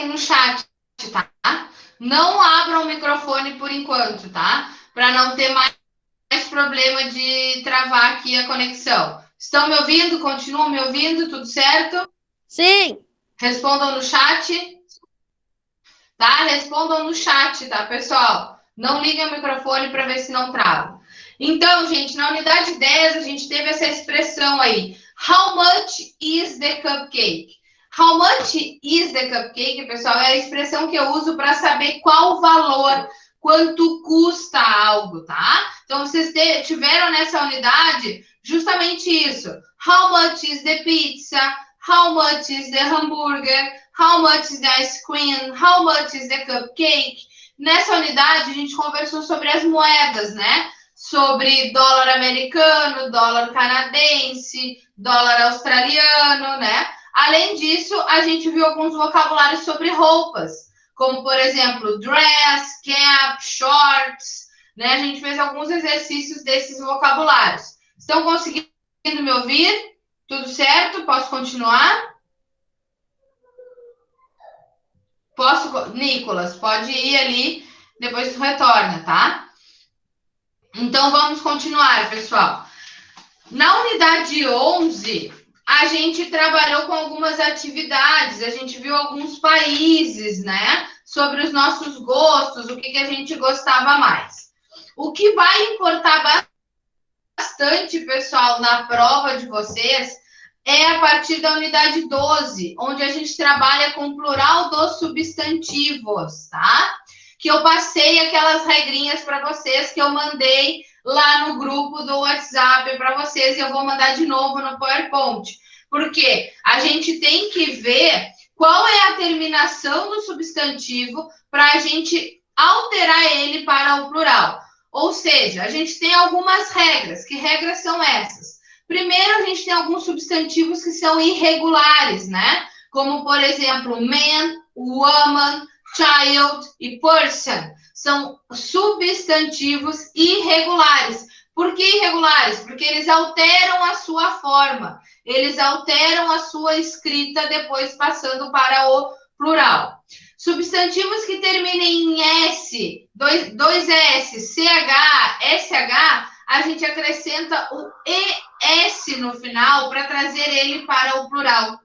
coloquem no chat, tá? Não abram o microfone por enquanto, tá? Para não ter mais problema de travar aqui a conexão. Estão me ouvindo? Continuam me ouvindo? Tudo certo? Sim. Respondam no chat, tá? Respondam no chat, tá, pessoal? Não liguem o microfone para ver se não trava. Então, gente, na unidade 10 a gente teve essa expressão aí. How much is the cupcake? How much is the cupcake, pessoal, é a expressão que eu uso para saber qual o valor, quanto custa algo, tá? Então, vocês tiveram nessa unidade justamente isso. How much is the pizza? How much is the hambúrguer? How much is the ice cream? How much is the cupcake? Nessa unidade, a gente conversou sobre as moedas, né? Sobre dólar americano, dólar canadense, dólar australiano, né? Além disso, a gente viu alguns vocabulários sobre roupas, como, por exemplo, dress, cap, shorts, né? A gente fez alguns exercícios desses vocabulários. Estão conseguindo me ouvir? Tudo certo? Posso continuar? Posso, Nicolas, pode ir ali, depois tu retorna, tá? Então vamos continuar, pessoal. Na unidade 11, a gente trabalhou com algumas atividades, a gente viu alguns países, né? Sobre os nossos gostos, o que a gente gostava mais. O que vai importar bastante, pessoal, na prova de vocês é a partir da unidade 12, onde a gente trabalha com o plural dos substantivos, tá? Que eu passei aquelas regrinhas para vocês que eu mandei lá no grupo do WhatsApp para vocês e eu vou mandar de novo no PowerPoint. Porque a gente tem que ver qual é a terminação do substantivo para a gente alterar ele para o plural. Ou seja, a gente tem algumas regras. Que regras são essas? Primeiro, a gente tem alguns substantivos que são irregulares, né? Como, por exemplo, man, woman, child e person. São substantivos irregulares. Por que irregulares? Porque eles alteram a sua forma, eles alteram a sua escrita depois passando para o plural. Substantivos que terminem em S, dois S, CH, SH, a gente acrescenta o ES no final para trazer ele para o plural.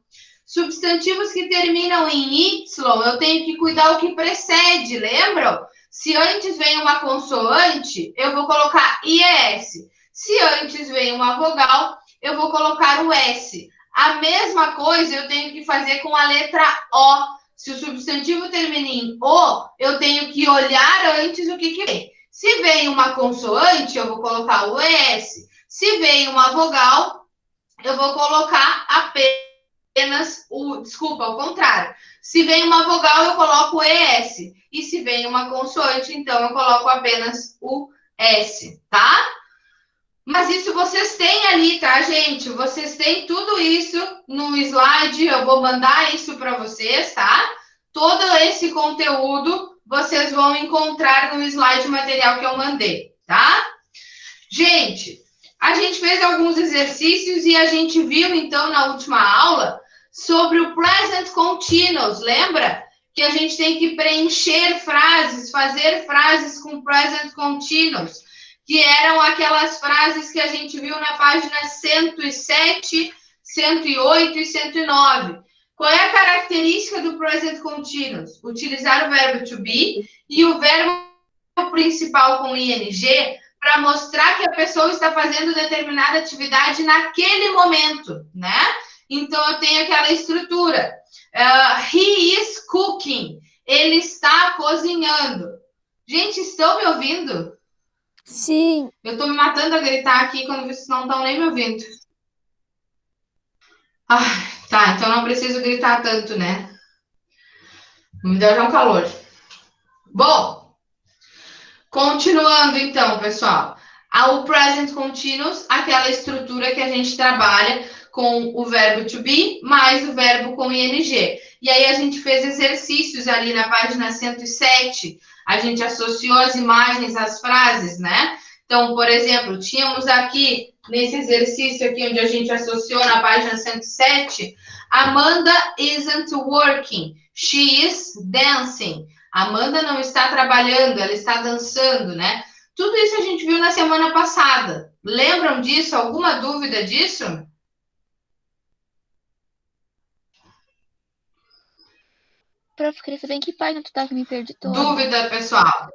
Substantivos que terminam em Y, eu tenho que cuidar o que precede, lembram? Se antes vem uma consoante, eu vou colocar IES. Se antes vem uma vogal, eu vou colocar o S. A mesma coisa eu tenho que fazer com a letra O. Se o substantivo termina em O, eu tenho que olhar antes o que vem. Se vem uma consoante, eu vou colocar o ES. Se vem uma vogal, eu vou colocar apenas o... Desculpa, ao contrário. Se vem uma vogal, eu coloco o ES. E se vem uma consoante, então eu coloco apenas o S, tá? Mas isso vocês têm ali, tá, gente? Vocês têm tudo isso no slide, eu vou mandar isso para vocês, tá? Todo esse conteúdo vocês vão encontrar no slide material que eu mandei, tá? Gente, a gente fez alguns exercícios e a gente viu, então, na última aula, sobre o present continuous, lembra? Que a gente tem que preencher frases, fazer frases com present continuous, que eram aquelas frases que a gente viu na página 107, 108 e 109. Qual é a característica do present continuous? Utilizar o verbo to be e o verbo principal com ing para mostrar que a pessoa está fazendo determinada atividade naquele momento, né? Então, eu tenho aquela estrutura. He is cooking. Ele está cozinhando. Gente, estão me ouvindo? Sim. Eu estou me matando a gritar aqui quando vocês não estão nem me ouvindo. Tá, então não preciso gritar tanto, né? Me deu já um calor. Bom, continuando então, pessoal. O present continuous, aquela estrutura que a gente trabalha com o verbo to be mais o verbo com ing. E aí a gente fez exercícios ali na página 107. A gente associou as imagens às frases, né? Então, por exemplo, tínhamos aqui, nesse exercício aqui, onde a gente associou na página 107, Amanda isn't working. She is dancing. Amanda não está trabalhando, ela está dançando, né? Tudo isso a gente viu na semana passada. Lembram disso? Alguma dúvida disso? Prof, queria saber em que página tu tá, que me perdi toda. Dúvida, pessoal?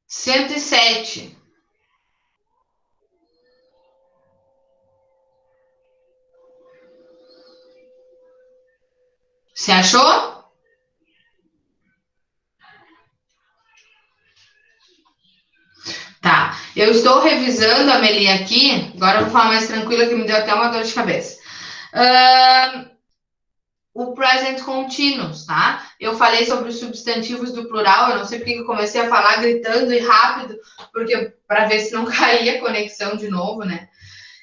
107. Você achou? Tá. Eu estou revisando a Meli aqui. Agora eu vou falar mais tranquila, que me deu até uma dor de cabeça. O present continuous, tá? Eu falei sobre os substantivos do plural, eu não sei porque eu comecei a falar gritando e rápido, porque para ver se não caía a conexão de novo, né?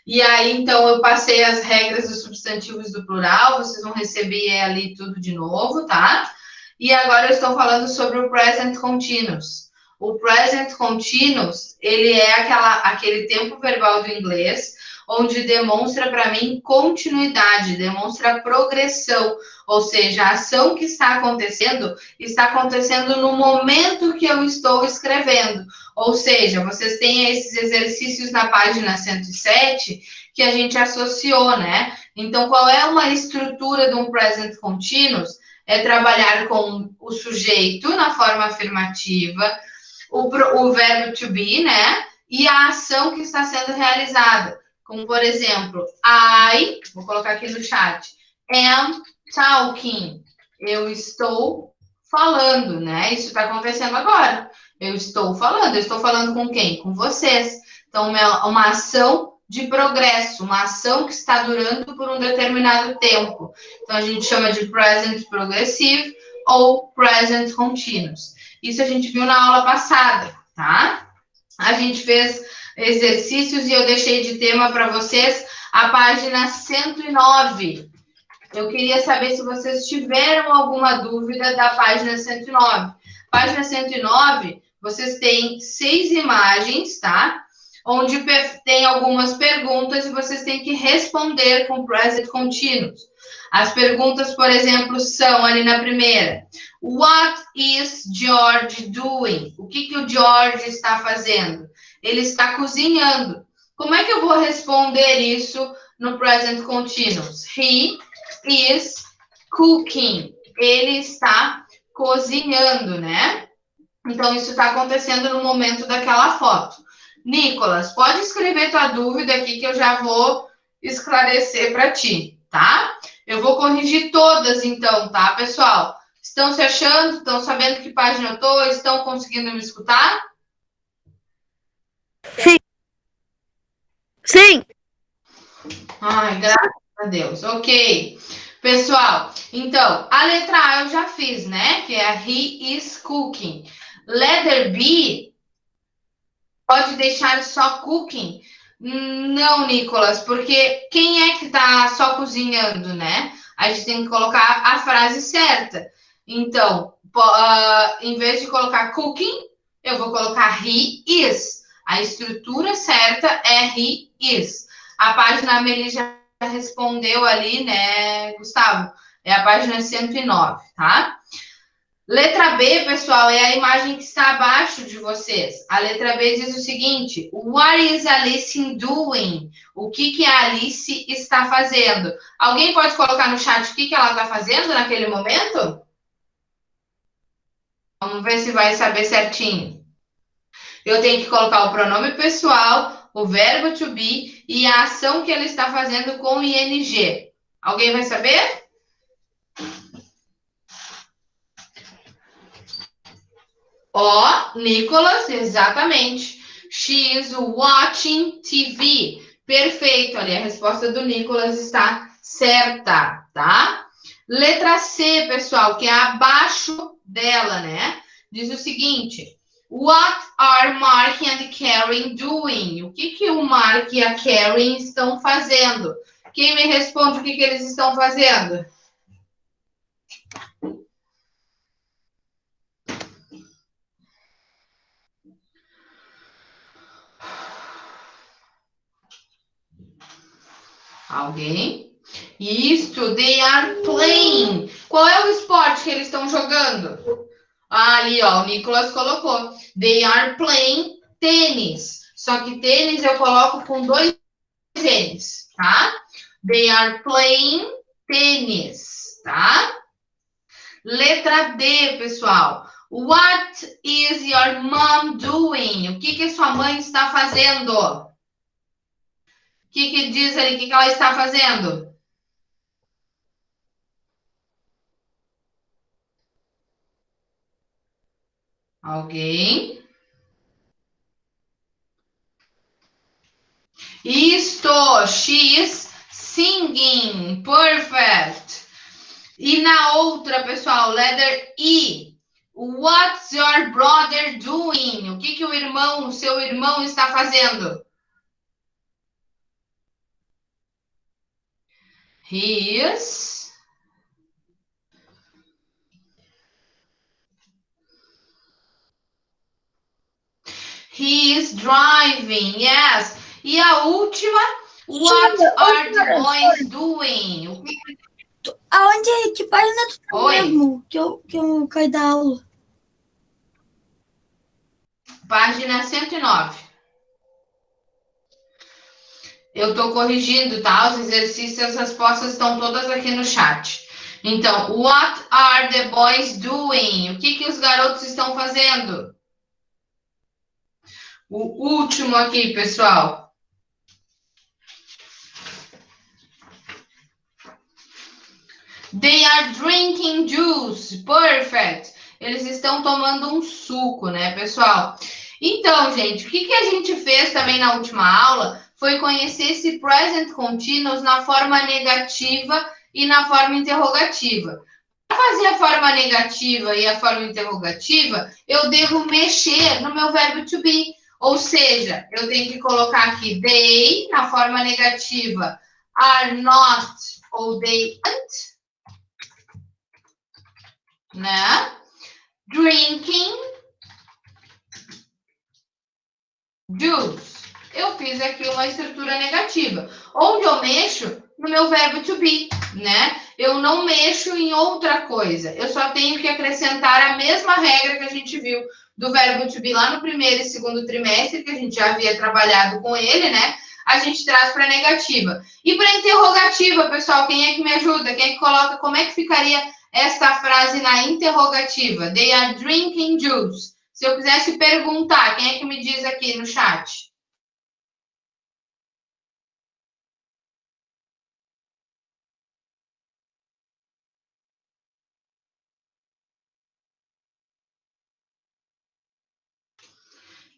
E aí, então, eu passei as regras dos substantivos do plural, vocês vão receber ali tudo de novo, tá? E agora eu estou falando sobre o present continuous. O present continuous, ele é aquele tempo verbal do inglês, onde demonstra para mim continuidade, demonstra progressão, ou seja, a ação que está acontecendo no momento que eu estou escrevendo. Ou seja, vocês têm esses exercícios na página 107 que a gente associou, né? Então, qual é uma estrutura de um present continuous? É trabalhar com o sujeito na forma afirmativa, o verbo to be, né? E a ação que está sendo realizada. Como, por exemplo, vou colocar aqui no chat, am talking. Eu estou falando, né? Isso está acontecendo agora. Eu estou falando com quem? Com vocês. Então, é uma ação de progresso, uma ação que está durando por um determinado tempo. Então, a gente chama de present progressive ou present continuous. Isso a gente viu na aula passada, tá? A gente fez exercícios e eu deixei de tema para vocês a página 109. Eu queria saber se vocês tiveram alguma dúvida da página 109. Página 109, vocês têm 6 imagens, tá? Onde tem algumas perguntas e vocês têm que responder com present continuous. As perguntas, por exemplo, são ali na primeira: What is George doing? O que o George está fazendo? Ele está cozinhando. Como é que eu vou responder isso no present continuous? He is cooking. Ele está cozinhando, né? Então, isso está acontecendo no momento daquela foto. Nicolas, pode escrever tua dúvida aqui que eu já vou esclarecer para ti, tá? Eu vou corrigir todas, então, tá, pessoal? Estão se achando? Estão sabendo que página eu estou? Estão conseguindo me escutar? Sim. Sim. Ai, graças a Deus. Ok. Pessoal, então, a letra A eu já fiz, né? Que é a he is cooking. Letter B, pode deixar só cooking? Não, Nicolas, porque quem é que tá só cozinhando, né? A gente tem que colocar a frase certa. Então, em vez de colocar cooking, eu vou colocar he is. A estrutura certa é he is. A página a Amelie já respondeu ali, né, Gustavo? É a página 109, tá? Letra B, pessoal, é a imagem que está abaixo de vocês. A letra B diz o seguinte: What is Alice doing? O que a Alice está fazendo? Alguém pode colocar no chat o que ela está fazendo naquele momento? Vamos ver se vai saber certinho. Eu tenho que colocar o pronome pessoal, o verbo to be e a ação que ela está fazendo com ing. Alguém vai saber? Ó, Nicolas, exatamente. She is watching TV. Perfeito, ali a resposta do Nicolas está certa, tá? Letra C, pessoal, que é abaixo dela, né? Diz o seguinte: What are Mark and Karen doing? O que o Mark e a Karen estão fazendo? Quem me responde o que eles estão fazendo? Alguém? Isso, they are playing. que eles estão jogando? Ali, ó, o Nicolas colocou. They are playing tênis. Só que tênis eu coloco com 2 N's, tá? They are playing tênis, tá? Letra D, pessoal. What is your mom doing? O que sua mãe está fazendo? O que diz ali? O que ela está fazendo? Alguém? Isto, she's singing. Perfect. E na outra, pessoal, letter E. What's your brother doing? O que o seu irmão está fazendo? He is driving, yes. E a última, what are the boys doing? Aonde, que página tu tá Oi. mesmo? Que eu caí da aula. Página 109. Eu estou corrigindo, tá? Os exercícios, as respostas estão todas aqui no chat. Então, what are the boys doing? O que os garotos estão fazendo? O último aqui, pessoal. They are drinking juice. Perfect. Eles estão tomando um suco, né, pessoal? Então, gente, o que a gente fez também na última aula foi conhecer esse present continuous na forma negativa e na forma interrogativa. Para fazer a forma negativa e a forma interrogativa, eu devo mexer no meu verbo to be. Ou seja, eu tenho que colocar aqui they na forma negativa, are not ou they aren't, né? Drinking juice. Eu fiz aqui uma estrutura negativa, onde eu mexo no meu verbo to be, né? Eu não mexo em outra coisa. Eu só tenho que acrescentar a mesma regra que a gente viu do verbo to be lá no primeiro e segundo trimestre, que a gente já havia trabalhado com ele, né? A gente traz para negativa. E para interrogativa, pessoal, quem é que me ajuda? Quem é que coloca? Como é que ficaria esta frase na interrogativa? They are drinking juice. Se eu quisesse perguntar, quem é que me diz aqui no chat?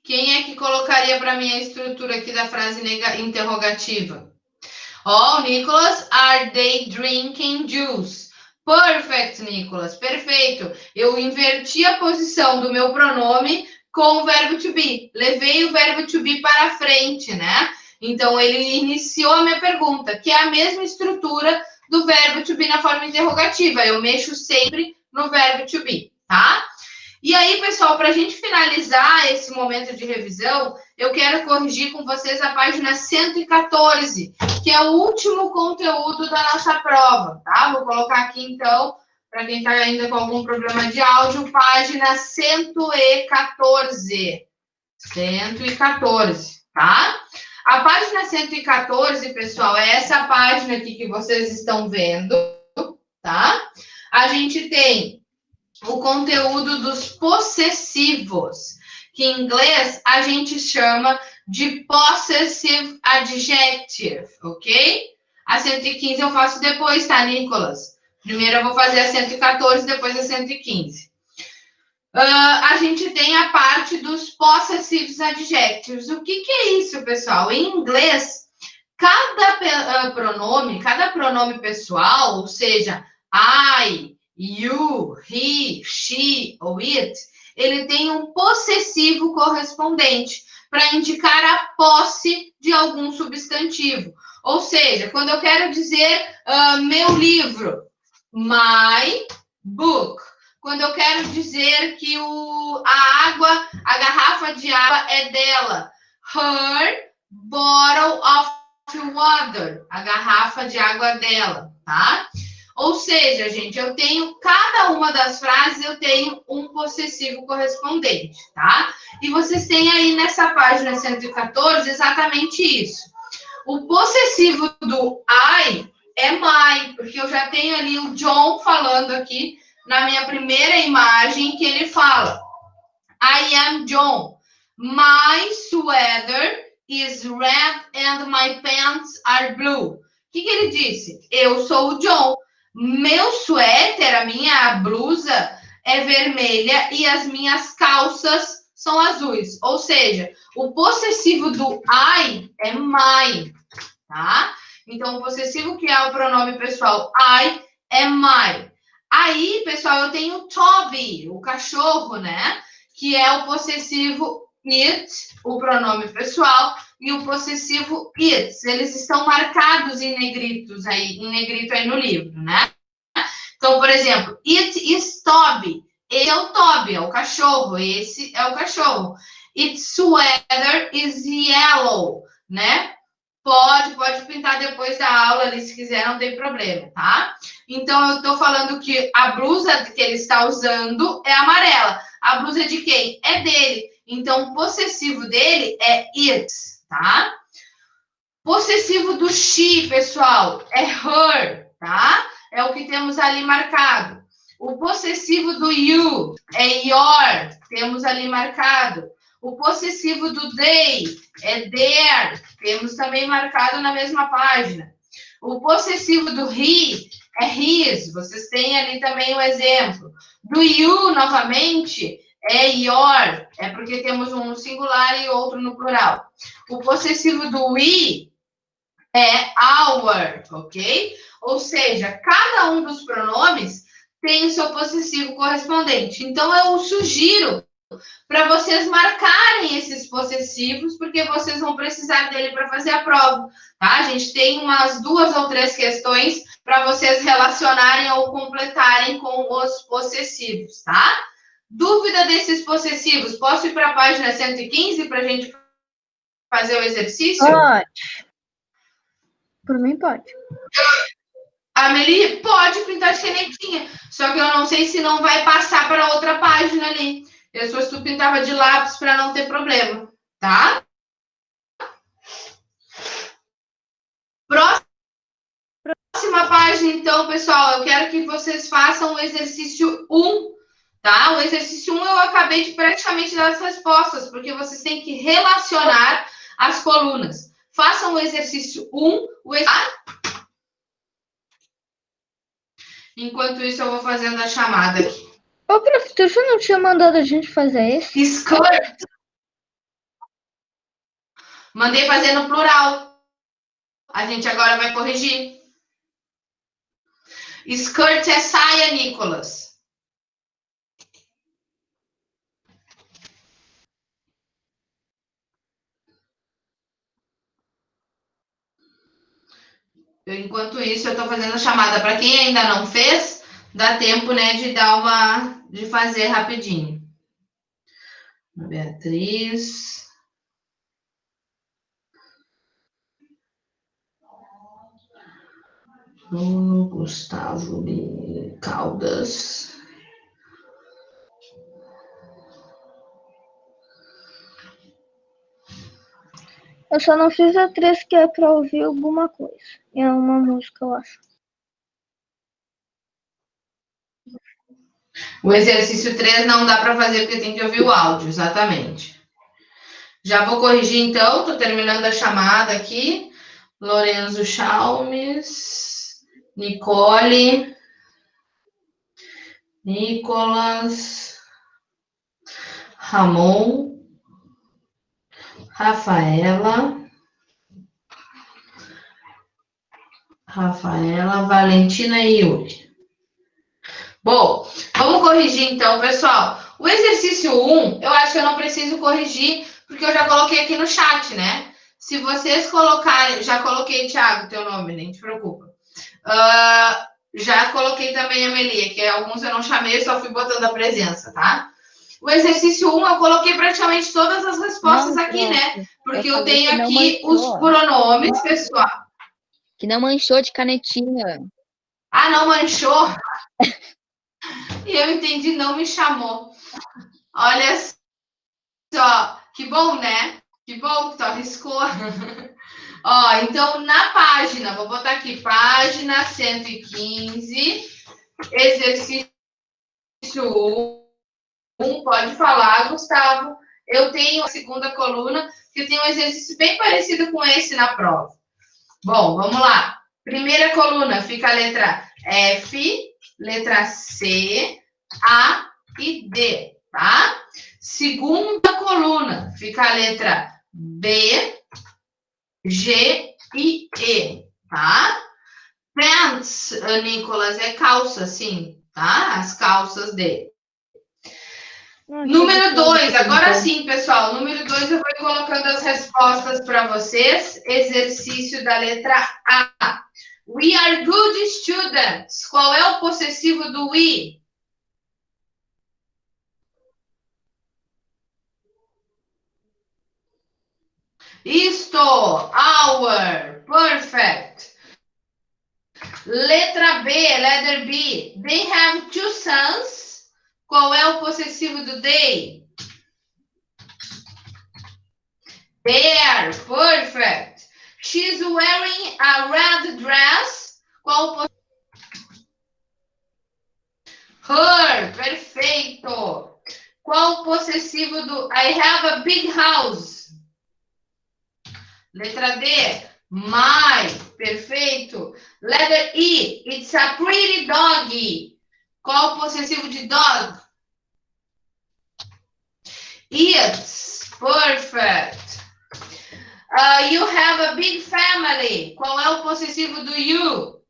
Quem é que colocaria para mim a estrutura aqui da frase interrogativa? Oh, Nicholas, are they drinking juice? Perfect, Nicholas, perfeito. Eu inverti a posição do meu pronome com o verbo to be. Levei o verbo to be para frente, né? Então, ele iniciou a minha pergunta, que é a mesma estrutura do verbo to be na forma interrogativa. Eu mexo sempre no verbo to be, tá? E aí, pessoal, para a gente finalizar esse momento de revisão, eu quero corrigir com vocês a página 114, que é o último conteúdo da nossa prova, tá? Vou colocar aqui, então, para quem está ainda com algum problema de áudio, página 114. 114, tá? A página 114, pessoal, é essa página aqui que vocês estão vendo, tá? A gente tem o conteúdo dos possessivos, que em inglês a gente chama de possessive adjective, ok? A 115 eu faço depois, tá, Nicolas? Primeiro eu vou fazer a 114, depois a 115. A gente tem a parte dos possessive adjectives. O que é isso, pessoal? Em inglês, cada pronome pessoal, ou seja, I, you, he, she ou it, ele tem um possessivo correspondente para indicar a posse de algum substantivo. Ou seja, quando eu quero dizer meu livro, my book. Quando eu quero dizer que a garrafa de água é dela, her bottle of water, a garrafa de água dela, tá? Ou seja, gente, eu tenho, cada uma das frases eu tenho um possessivo correspondente, tá? E vocês têm aí nessa página 114 exatamente isso. O possessivo do I é my, porque eu já tenho ali o John falando aqui na minha primeira imagem que ele fala: I am John. My sweater is red and my pants are blue. O que ele disse? Eu sou o John. Meu suéter, a minha blusa é vermelha e as minhas calças são azuis. Ou seja, o possessivo do I é my, tá? Então, o possessivo que é o pronome pessoal I é my. Aí, pessoal, eu tenho Toby, o cachorro, né? Que é o possessivo it, o pronome pessoal, e o possessivo its. Eles estão marcados em negrito aí no livro, né? Então, por exemplo, it is Toby. Ele é o Toby, é o cachorro. Esse é o cachorro. Its sweater is yellow, né? Pode pintar depois da aula ali, se quiser, não tem problema, tá? Então, eu tô falando que a blusa que ele está usando é amarela. A blusa é de quem? É dele. Então, o possessivo dele é it, tá? Possessivo do she, pessoal, é her, tá? É o que temos ali marcado. O possessivo do you é your, temos ali marcado. O possessivo do they é their, temos também marcado na mesma página. O possessivo do he é his, vocês têm ali também o exemplo. Do you, novamente, é your, é porque temos um no singular e outro no plural. O possessivo do we é our, ok? Ou seja, cada um dos pronomes tem o seu possessivo correspondente. Então, eu sugiro para vocês marcarem esses possessivos, porque vocês vão precisar dele para fazer a prova, tá? A gente tem umas 2 ou 3 questões para vocês relacionarem ou completarem com os possessivos, tá? Dúvida desses possessivos? Posso ir para a página 115 para a gente fazer o exercício? Pode. Por mim, pode. Amelie, pode pintar de canetinha, só que eu não sei se não vai passar para outra página ali. Eu só se tu pintava de lápis para não ter problema, tá? Próxima página, então, pessoal, eu quero que vocês façam o exercício 1, tá? O exercício 1 eu acabei de praticamente dar as respostas, porque vocês têm que relacionar as colunas. Façam o exercício 1, Enquanto isso, eu vou fazendo a chamada aqui. Ô, professor, você não tinha mandado a gente fazer isso? Skirt. Mandei fazer no plural. A gente agora vai corrigir. Skirt é saia, Nicolas. Enquanto isso, eu estou fazendo a chamada. Para quem ainda não fez, dá tempo, né, de fazer rapidinho. Beatriz. Bruno Gustavo Caldas. Eu só não fiz a 3, que é para ouvir alguma coisa. É uma música, eu acho. O exercício 3 não dá para fazer porque tem que ouvir o áudio, exatamente. Já vou corrigir, então. Estou terminando a chamada aqui. Lorenzo Chalmes, Nicole, Nicolas, Ramon, Rafaela, Valentina e Yuri. Bom, vamos corrigir então, pessoal. O exercício 1, eu acho que eu não preciso corrigir, porque eu já coloquei aqui no chat, né? Se vocês colocarem... Já coloquei, Thiago, teu nome, nem te preocupa. Já coloquei também a Amelie, que alguns eu não chamei, só fui botando a presença, tá? O exercício 1, eu coloquei praticamente todas as respostas aqui, né? Porque eu tenho aqui os pronomes, pessoal. Que não manchou de canetinha. Ah, não manchou. E eu entendi, não me chamou. Olha só, que bom, né? Que bom que tu arriscou. Ó, então, na página, vou botar aqui, página 115, exercício 1, pode falar, Gustavo. Eu tenho a segunda coluna, que tem um exercício bem parecido com esse na prova. Bom, vamos lá. Primeira coluna fica a letra F, letra C, A e D, tá? Segunda coluna fica a letra B, G e E, tá? Pants, Nicolas, é calça, sim, tá? As calças dele. Número 2, agora sim, pessoal. Número 2, eu vou colocando as respostas para vocês. Exercício da letra A. We are good students. Qual é o possessivo do we? Isto, our, perfect. Letra B, letter B. They have 2 sons. Qual é o possessivo do they? There, perfect. She's wearing a red dress. Qual o possessivo? Her, perfeito. Qual o possessivo do I have a big house? Letra D, my, perfeito. Letter E, it's a pretty doggy. Qual o possessivo de dog? It's, perfect. You have a big family. Qual é o possessivo do you?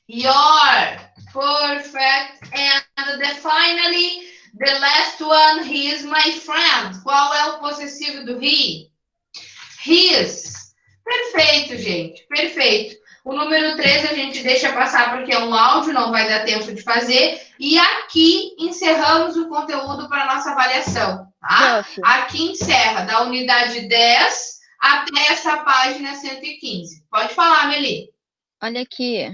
Your, perfect. And finally, the last one, he is my friend. Qual é o possessivo do he? His. Perfeito, gente. Perfeito. O número 3 a gente deixa passar porque é um áudio, não vai dar tempo de fazer. E aqui encerramos o conteúdo para a nossa avaliação, tá? Aqui encerra da unidade 10 até essa página 115. Pode falar, Meli. Olha aqui.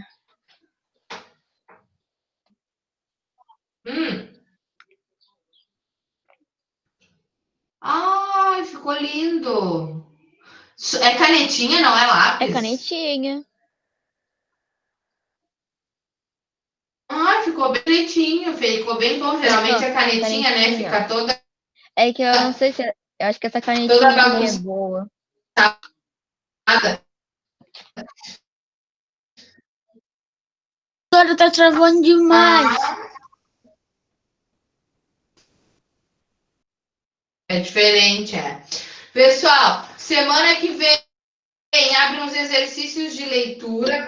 Ai, ficou lindo. É canetinha, não é lápis? É canetinha. Ai, ficou bem bonitinho, ficou bem bom. Geralmente a canetinha, né, fica toda... É que eu não sei se... Eu acho que essa canetinha é boa. Agora tá travando demais. É diferente, é. Pessoal, semana que vem abre uns exercícios de leitura.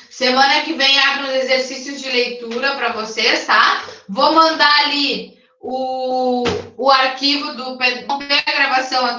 Semana que vem abre uns exercícios de leitura para vocês, tá? Vou mandar ali o arquivo do... Vamos ver a gravação aqui.